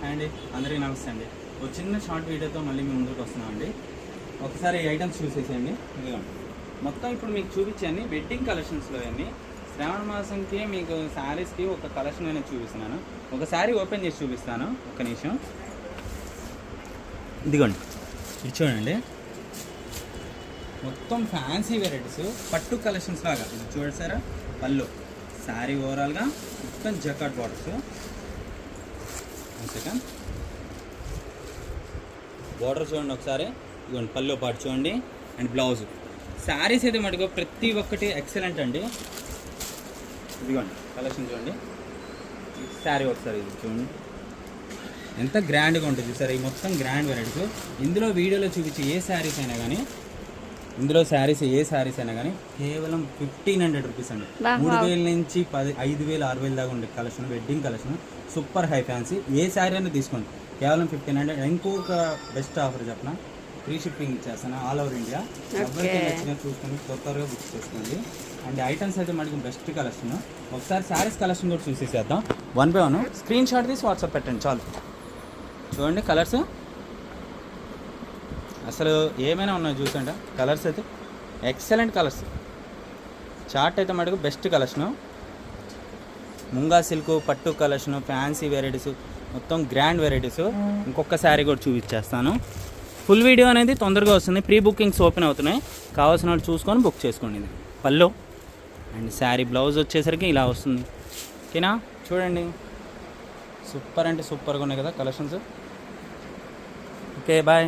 అండి అందరికీ నమస్తే అండి. ఒక చిన్న షార్ట్ వీడియోతో మళ్ళీ మీ ముందుకు వస్తున్నామండి. ఒకసారి ఈ ఐటమ్స్ చూసేసేయండి. ఇదిగోండి మొత్తం ఇప్పుడు మీకు చూపించాను వెడ్డింగ్ కలెక్షన్స్లో అన్నీ శ్రావణ మాసంకి మీకు శారీస్కి ఒక కలెక్షన్ అనేది చూపిస్తున్నాను. ఒక శారీ ఓపెన్ చేసి చూపిస్తాను, ఒక్క నిమిషం. ఇదిగోండి ఇది చూడండి, మొత్తం ఫ్యాన్సీ వెరైటీస్ పట్టు కలెక్షన్స్ లాగా. ఇది చూడసారా పళ్ళు, శారీ ఓవరాల్గా మొత్తం జకాట్ బార్డర్స్. సెకండ్ బార్డర్ చూడండి ఒకసారి, ఇదిగోండి పళ్ళు పాటు చూడండి అండ్ బ్లౌజ్. శారీస్ అయితే మటుకు ప్రతి ఒక్కటి ఎక్సలెంట్ అండి. ఇదిగోండి కలెక్షన్ చూడండి, శారీ ఒకసారి ఇది చూడండి ఎంత గ్రాండ్గా ఉంటుంది సార్. ఈ మొత్తం గ్రాండ్ వెరైటీస్. ఇందులో వీడియోలో చూపించే ఏ శారీస్ అయినా కానీ కేవలం 1500 రూపీస్ అండి. 3000 నుంచి 5,000 6,000 దాకా ఉండే collection, wedding collection, super high fancy. ఏ శారీ అయినా తీసుకోండి కేవలం 1500. ఇంకొక బెస్ట్ ఆఫర్ చెప్పిన, ఫ్రీ షిప్పింగ్ ఇచ్చేస్తాను ఆల్ ఓవర్ ఇండియా. ఎవరికి నచ్చినా చూసుకొని త్వరగా బుక్ చేసుకోండి. అండ్ ఐటమ్స్ అయితే మనకి బెస్ట్ కలెక్షన్. ఒకసారి శారీస్ కలెక్షన్ కూడా చూసేసేద్దాం 1 by 1. స్క్రీన్ షాట్ తీసి వాట్సాప్ పెట్టండి చాలు. చూడండి కలర్స్ అసలు ఏమైనా ఉన్నాయి చూసండి. కలర్స్ అయితే ఎక్సలెంట్ కలర్స్. చార్ట్ అయితే మటుకు బెస్ట్ కలెక్షను. ముంగా సిల్క్ పట్టు కలెక్షను, ఫ్యాన్సీ వెరైటీస్, మొత్తం గ్రాండ్ వెరైటీస్. ఇంకొక శారీ కూడా చూపించేస్తాను. ఫుల్ వీడియో అనేది తొందరగా వస్తుంది. ప్రీ బుకింగ్స్ ఓపెన్ అవుతున్నాయి, కావాల్సిన వాళ్ళు చూసుకొని బుక్ చేసుకోండి. ఇది పళ్ళు అండ్ శారీ బ్లౌజ్ వచ్చేసరికి ఇలా వస్తుంది. ఓకేనా, చూడండి సూపర్ అంటే సూపర్గా ఉన్నాయి కదా కలెక్షన్స్. Okay bye.